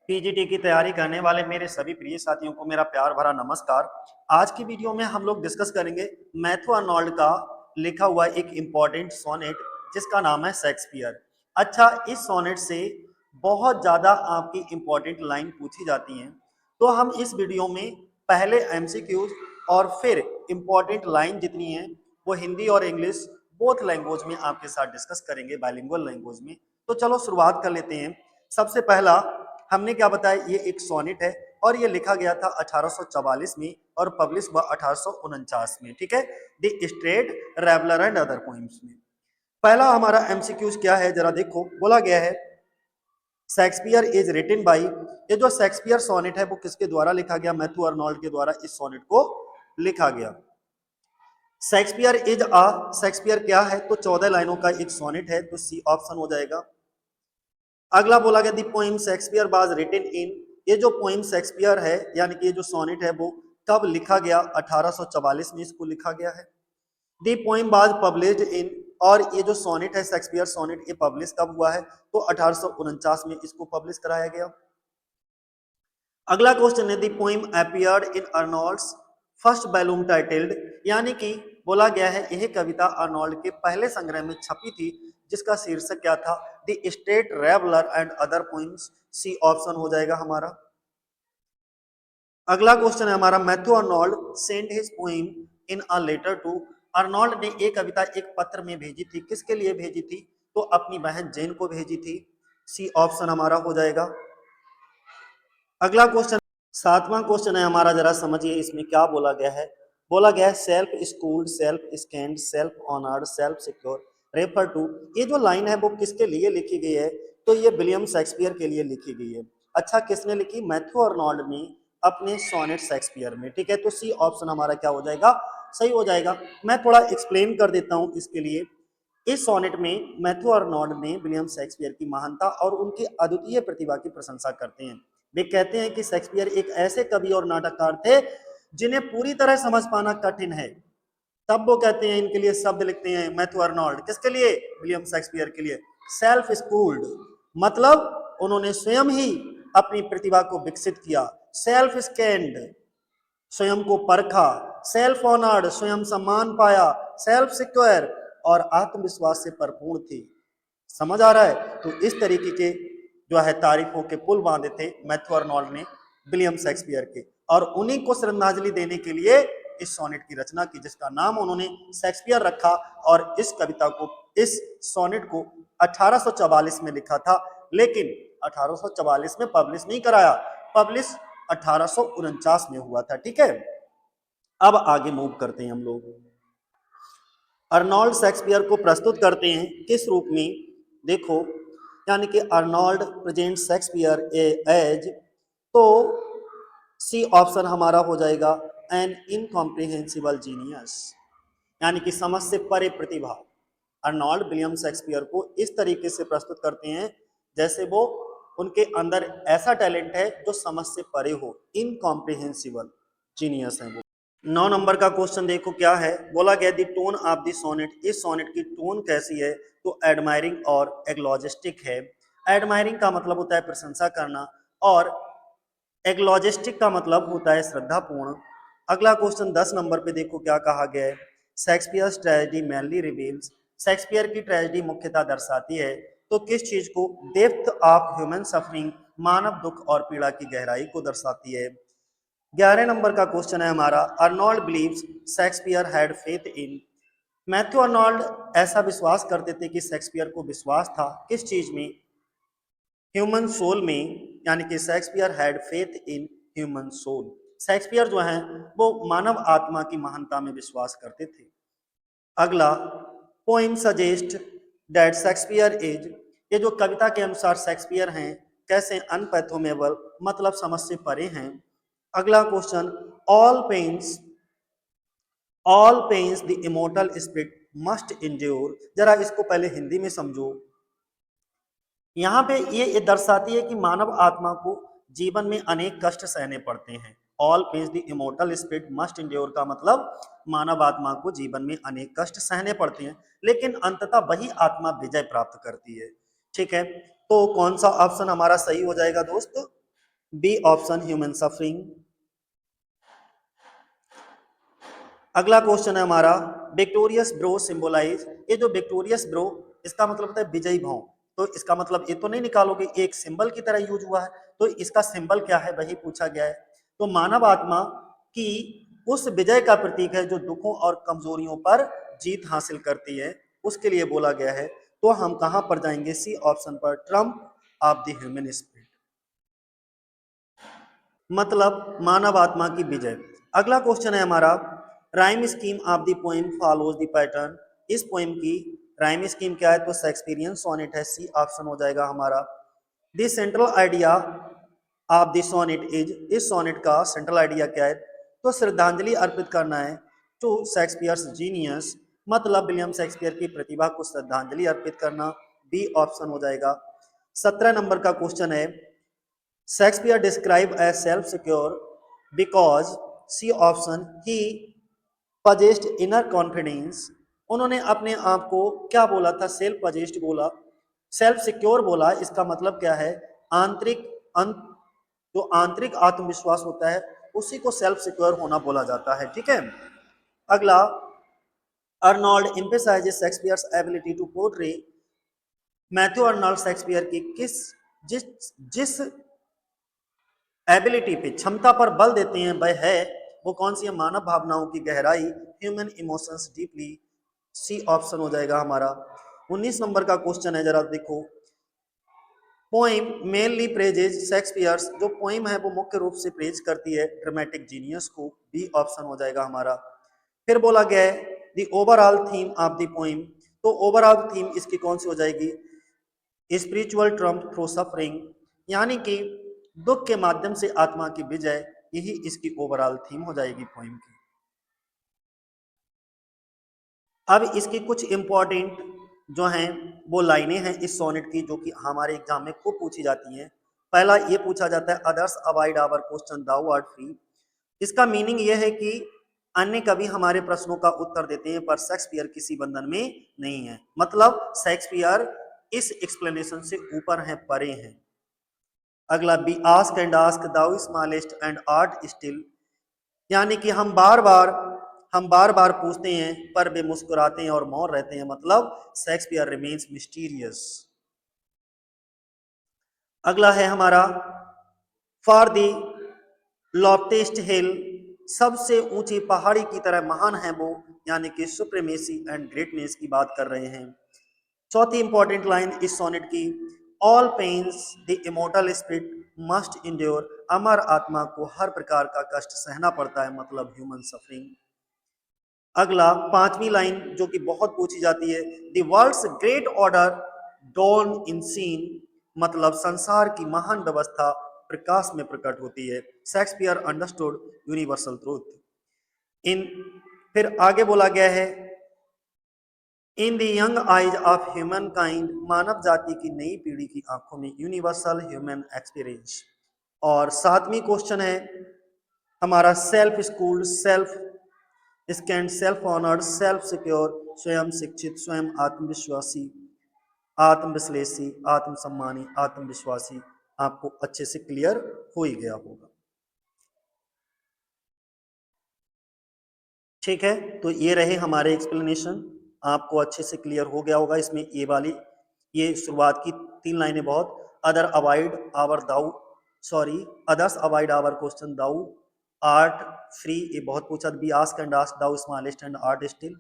PGT की तैयारी करने वाले मेरे सभी प्रिय साथियों को मेरा प्यार भरा नमस्कार। आज की वीडियो में हम लोग डिस्कस करेंगे मैथ्यू आर्नोल्ड का लिखा हुआ एक इम्पॉर्टेंट सोनेट जिसका नाम है शेक्सपियर। अच्छा, इस सोनेट से बहुत ज़्यादा आपकी इम्पॉर्टेंट लाइन पूछी जाती हैं, तो हम इस वीडियो में पहले एमसीक्यूज और फिर इम्पॉर्टेंट लाइन जितनी हैं वो हिंदी और इंग्लिश बोथ लैंग्वेज में आपके साथ डिस्कस करेंगे, बाइलिंगुअल लैंग्वेज में। तो चलो शुरुआत कर लेते हैं। सबसे पहला हमने क्या बताया, ये एक सोनेट है और ये लिखा गया था 1844 में और पब्लिश हुआ 1849 में। ठीक है, the strayed reveller and other poems में। पहला हमारा एमसीक्यूज क्या है, जरा देखो। बोला गया है शेक्सपियर इज रिटन बाई, ये जो शेक्सपियर सोनेट है वो किसके द्वारा लिखा गया? मैथ्यू आर्नोल्ड के द्वारा इस सोनेट को लिखा गया। शेक्सपियर इज आ, शेक्सपियर क्या है? तो 14 लाइनों का एक सोनेट है, तो सी ऑप्शन हो जाएगा। अगला बोला गया the poem Shakespeare was written in, ये जो पोइम शेक्सपियर है यानी कि ये जो सोनेट है वो कब लिखा गया? 1844 में इसको लिखा गया है। The poem was published in, और ये जो सोनेट है शेक्सपियर सोनेट, ये पब्लिश कब हुआ है? तो 1849 में इसको पब्लिश कराया गया। अगला क्वेश्चन है the poem appeared in Arnold's first volume titled, यानी कि बोला गया है यह कविता अर्नोल्ड के पहले संग्रह में छपी थी जिसका शीर्षक क्या था? The strayed reveller and other poems. C option हो जाएगा हमारा। अगला क्वेश्चन है हमारा Matthew Arnold sent his poem in a letter to, Arnold ने एक कविता एक पत्र में भेजी थी, किसके लिए भेजी थी? तो अपनी बहन जेन को भेजी थी। सी ऑप्शन हमारा हो जाएगा। अगला क्वेश्चन, सातवां क्वेश्चन है हमारा, जरा समझिए इसमें क्या बोला गया है। बोला गया है self schooled, self scanned, self honoured, self secure, refer to, ये जो लाइन है वो किसके लिए लिखी गई है? तो ये विलियम शेक्सपियर के लिए लिखी गई है। अच्छा, किसने लिखी? मैथ्यू आर्नोल्ड ने अपने सोनेट शेक्सपियर में। ठीक है, तो सी ऑप्शन हमारा क्या हो जाएगा? सही हो जाएगा। मैं थोड़ा एक्सप्लेन कर देता हूं इसके लिए। इस सोनेट में मैथ्यू आर्नोल्ड ने विलियम शेक्सपियर की महानता और उनकी अद्वितीय प्रतिभा की प्रशंसा करते हैं। वे कहते हैं कि शेक्सपियर एक ऐसे कवि और नाटककार थे जिन्हें पूरी तरह समझ पाना कठिन है। तब वो कहते हैं, इनके लिए शब्द लिखते हैं मैथ्यू आर्नोल्ड, किसके लिए? विलियम शेक्सपियर के लिए। सेल्फ स्कूल्ड मतलब उन्होंने स्वयं ही अपनी प्रतिभा को विकसित किया। सेल्फ स्कैंड स्वयं को परखा, सेल्फ ऑनर्ड स्वयं सम्मान पाया, सेल्फ सिक्योर और आत्मविश्वास से भरपूर थी। समझ आ रहा है? तो इस तरीके के जो है तारीफों के पुल बांधे थे मैथ्यू आर्नोल्ड ने विलियम शेक्सपियर के, और उन्हीं को श्रद्धांजलि देने के लिए इस सोनेट की रचना की जिसका नाम उन्होंने शेक्सपियर रखा। और इस कविता को, इस सोनेट को 1844 में लिखा था, लेकिन 1844 में पब्लिश नहीं कराया, पब्लिश 1849 में हुआ था। ठीक है, अब आगे मूव करते हैं हम लोग। अर्नोल्ड शेक्सपियर को प्रस्तुत करते हैं किस रूप में? देखो, यानी कि अर्नोल्ड प्रेजेंट शेक्सपियर एज, तो सी ऑप्शन हमारा हो जाएगा एन इनकॉम्प्रिहेंसिबल जीनियस, यानी कि समझ से परे प्रतिभा। अर्नोल्ड विलियम शेक्सपियर को इस तरीके से प्रस्तुत करते हैं जैसे वो, उनके अंदर ऐसा टैलेंट है जो समझ से परे हो, इनकॉम्प्रिहेंसिबल जीनियस है वो। 9 नंबर का क्वेश्चन देखो क्या है। बोला गया दी टोन ऑफ द सोनेट, इस सोनेट की टोन कैसी है? तो एडमायरिंग और एग्लॉजिस्टिक है। एडमायरिंग का मतलब होता है प्रशंसा करना, और एग्लॉजिस्टिक का मतलब होता है श्रद्धापूर्ण। अगला क्वेश्चन 10 नंबर पे देखो क्या कहा गया है। Shakespeare tragedy mainly reveals, Shakespeare की ट्रेजेडी मुख्यतः दर्शाती है तो किस चीज को? डेप्थ ऑफ ह्यूमन सफरिंग, मानव दुख और पीड़ा की गहराई को दर्शाती है। 11 नंबर का क्वेश्चन है हमारा, Arnold believes Shakespeare had faith in, Matthew Arnold ऐसा विश्वास करते थे कि शेक्सपियर को विश्वास था किस चीज में? ह्यूमन सोल में, यानी कि Shakespeare had faith in human soul. Shakespeare जो है वो मानव आत्मा की महानता में विश्वास करते थे। अगला, poem suggest that Shakespeare is, ये जो कविता के अनुसार शेक्सपियर हैं कैसे? अनपैथोमेबल मतलब समझ से परे हैं। अगला question, all pains, all pains the immortal spirit must endure, जरा इसको पहले हिंदी में समझो। यहाँ पे ये दर्शाती है कि मानव आत्मा को जीवन में अनेक कष्ट सहने पड़ते हैं। All pains the immortal spirit must endure का मतलब मानव आत्मा को जीवन में अनेक कष्ट सहने पड़ते हैं, लेकिन अंततः वही आत्मा विजय प्राप्त करती है। ठीक है, तो कौन सा ऑप्शन हमारा सही हो जाएगा दोस्त? B option human suffering. अगला क्वेश्चन है हमारा, विक्टोरियस ब्रो सिंबलाइज, ये जो विक्टोरियस ब्रो इसका मतलब होता है विजयी भाव, तो इसका मतलब ये तो नहीं निकालोगे एक सिंबल की तरह यूज हुआ है, तो इसका सिंबल क्या है वही पूछा गया है। तो मानव आत्मा की उस विजय का प्रतीक है जो दुखों और कमजोरियों पर जीत हासिल करती है, उसके लिए बोला गया है। तो हम कहां पर जाएंगे, सी ऑप्शन पर, Trump of the human spirit, मतलब मानव आत्मा की विजय। अगला क्वेश्चन है हमारा, rhyme scheme of the poem follows the pattern, इस पोएम की राइम स्कीम क्या है, तो शेक्सपियरियन सोनेट है, सी ऑप्शन हो जाएगा हमारा। The central idea of the sonnet is, इस सोनेट का सेंट्रल आइडिया क्या है, तो श्रद्धांजलि अर्पित करना है टू शेक्सपियर्स जीनियस, मतलब विलियम शेक्सपियर की प्रतिभा को श्रद्धांजलि अर्पित करना, बी ऑप्शन हो जाएगा। 17 नंबर का क्वेश्चन है, Shakespeare described as self-secure because, C option, he possessed inner confidence, उन्होंने अपने आप को क्या बोला था, सेल्फ पजेस्ड बोला, सेल्फ सिक्योर बोला, इसका मतलब क्या है, आंतरिक जो आंतरिक आत्मविश्वास होता है उसी को सेल्फ सिक्योर होना बोला जाता है, ठीक है। अगला, Arnold emphasises Shakespeare's ability to portray, Matthew Arnold Shakespeare की किस जिस जिस एबिलिटी पे, क्षमता पर बल देते हैं वह है, वो कौन सी है, मानव भावनाओं की गहराई, human emotions deeply, C option हो जाएगा हमारा। 19 नंबर का क्वेश्चन है, जरा देखो, पोइम मेनली प्रेजेज शेक्सपियर्स, जो पोइम है वो मुख्य रूप से प्रेज करती है ड्रामेटिक जीनियस को, बी ऑप्शन हो जाएगा हमारा। फिर बोला गया है the overall theme of the poem, तो ओवरऑल थीम इसकी कौन सी हो जाएगी, स्पिरिचुअल ट्रम्प थ्रू सफरिंग, यानी कि दुख के माध्यम से आत्मा की विजय, यही इसकी ओवरऑल थीम हो जाएगी पोइम की। अब इसकी कुछ इंपॉर्टेंट जो हैं वो लाइनें हैं इस सोनेट की, जो कि हमारे एग्जाम में खूब पूछी जाती हैं। पहला ये पूछा जाता है, others avoid our question thou art free, इसका मीनिंग ये है कि अन्य कवि हमारे प्रश्नों का उत्तर देते हैं पर शेक्सपियर किसी बंधन में नहीं है, मतलब शेक्सपियर इस एक्सप्लेनेशन से ऊपर हैं, परे हैं। अगला, we ask and ask thou smallest and art still, यानी कि हम बार बार पूछते हैं पर वे मुस्कुराते हैं और मौन रहते हैं, मतलब शेक्सपियर रिमेन्स मिस्टीरियस। अगला है हमारा, फॉर दी लॉफ्टेस्ट हिल, सबसे ऊंची पहाड़ी की तरह महान है वो, यानी कि सुप्रीमेसी एंड ग्रेटनेस की बात कर रहे हैं। चौथी इंपॉर्टेंट लाइन इस सोनेट की, all pains the immortal spirit must endure, अमर आत्मा को हर प्रकार का कष्ट सहना पड़ता है, मतलब ह्यूमन सफरिंग। अगला, पांचवी लाइन जो कि बहुत पूछी जाती है, the world's great order dawn in scene, मतलब संसार की महान व्यवस्था प्रकाश में प्रकट होती है, Shakespeare understood universal truth in. फिर आगे बोला गया है, in the young eyes of human kind, मानव जाति की नई पीढ़ी की आंखों में यूनिवर्सल ह्यूमन एक्सपीरियंस। और सातवीं क्वेश्चन है हमारा, self schooled, self scanned, self honoured, self secure, स्वयं शिक्षित, स्वयं आत्मविश्वासी, आत्मविश्लेषी, आत्मसम्मानी, आत्मविश्वासी, आपको अच्छे से क्लियर हो ही गया होगा, ठीक है। तो ये रहे हमारे एक्सप्लेनेशन, आपको अच्छे से क्लियर हो गया होगा। इसमें ये वाली, ये शुरुआत की 3 लाइनें बहुत, other avoid our thou, sorry, others avoid our question thou art free, ये बहुत पूछा, we ask and ask thou smallest and art still,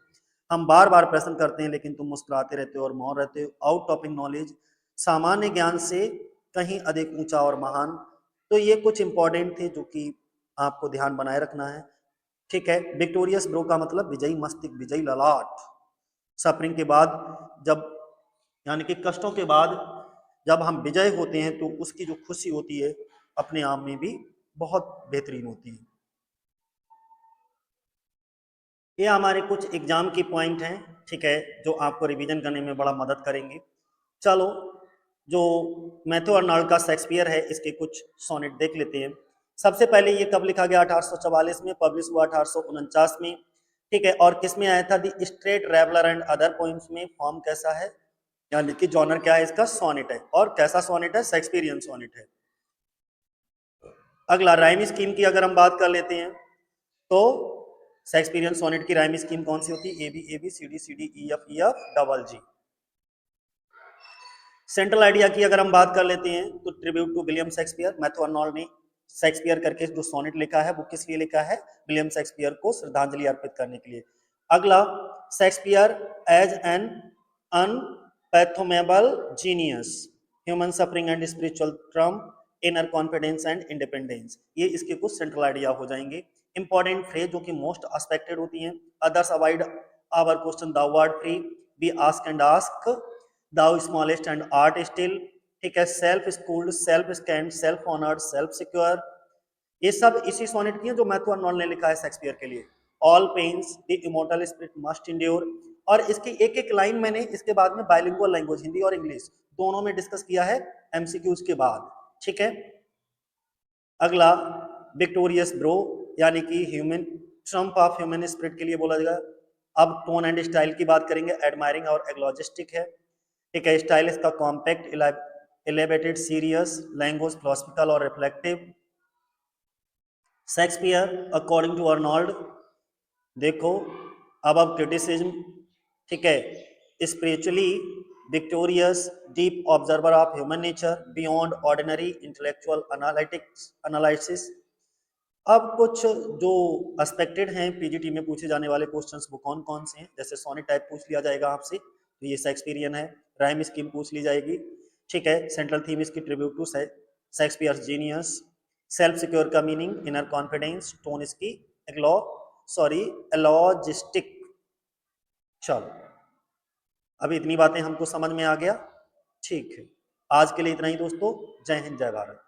हम बार बार प्रश्न करते हैं लेकिन तुम मुस्कुराते रहते हो और मौन रहते हो, आउट टॉपिक नॉलेज, सामान्य ज्ञान से कहीं अधिक ऊंचा और महान। तो ये कुछ इंपॉर्टेंट थे जो कि आपको ध्यान बनाए रखना है, ठीक है। विक्टोरियस ब्रो का मतलब विजयी मस्तिष्क, विजयी ललाट, सफरिंग के बाद जब, यानी कि कष्टों के बाद जब हम विजय होते हैं तो उसकी जो खुशी होती है अपने आप में भी बहुत बेहतरीन होती है। ये हमारे कुछ एग्जाम की पॉइंट हैं, ठीक है, जो आपको रिवीजन करने में बड़ा मदद करेंगे। चलो, जो मैथ्यू अर्नोल्ड का शेक्सपियर है इसके कुछ सोनेट देख लेते हैं। सबसे पहले ये कब लिखा गया, 1844 में, पब्लिश हुआ 1849 में, ठीक है। और किस में आया था, the straight traveller and other poems में। फॉर्म कैसा है, यानी कि जॉनर क्या है इसका, सोनेट है। और कैसा सोनेट है, शेक्सपियरियन सोनेट है। अगला राइम स्कीम की अगर हम बात कर लेते हैं तो शेक्सपियरियन सोनेट की राइम स्कीम कौन सी होती है? A B C D E F double G. Central idea की अगर हम बात कर लेते हैं तो tribute to William Shakespeare, Matthew Arnold ने शेक्सपियर करके जो सोनेट लिखा है वो किस लिए लिखा है? विलियम शेक्सपियर को श्रद्धांजलि अर्पित करने के लिए। अगला, Shakespeare as an unfathomable genius, human suffering and spiritual triumph, inner confidence and independence, ये इसके कुछ सेंट्रल आइडिया हो जाएंगे। इंपॉर्टेंट फ्रेज जो कि मोस्ट एक्सपेक्टेड होती हैं, others avoid our question the word free, we ask and ask, thou smallest and art still, ठीक है, self schooled, self scanned, self honoured, self secure, ये सब इसी सोनेट की है जो मैथ्यू अर्नोल्ड ने लिखा है शेक्सपियर के लिए। All pains the immortal spirit must endure, और इसकी एक एक लाइन मैंने इसके बाद में बाइलिंगुअल लैंग्वेज हिंदी और इंग्लिश दोनों में डिस्कस किया है एमसीक्यूज के बाद, ठीक है। अगला, विक्टोरियस ब्रो, यानी कि human Trump of human spirit के लिए बोला जाएगा। अब टोन एंड स्टाइल की बात करेंगे, एडमायरिंग और एग्लॉजिस्टिक है, ठीक है। स्टाइल इसका compact, elevated, serious, language philosophical और reflective. Shakespeare according to Arnold, देखो अब क्रिटिसिज्म, ठीक है, spiritually victorious, deep observer of human nature, beyond ordinary intellectual analytics analysis. अब कुछ जो एक्सपेक्टेड हैं पीजीटी में पूछे जाने वाले क्वेश्चंस वो कौन कौन से हैं, जैसे सोनेट टाइप पूछ लिया जाएगा आपसे, तो ये शेक्सपियरियन है। राइम स्कीम पूछ ली जाएगी, ठीक है। सेंट्रल थीम इसकी tribute to Shakespeare genius, self secure का मीनिंग इनर कॉन्फिडेंस, टोन इसकी एलॉजिस्टिक। चलो, अभी इतनी बातें हमको समझ में आ गया, ठीक है। आज के लिए इतना ही दोस्तों, जय हिंद जय भारत।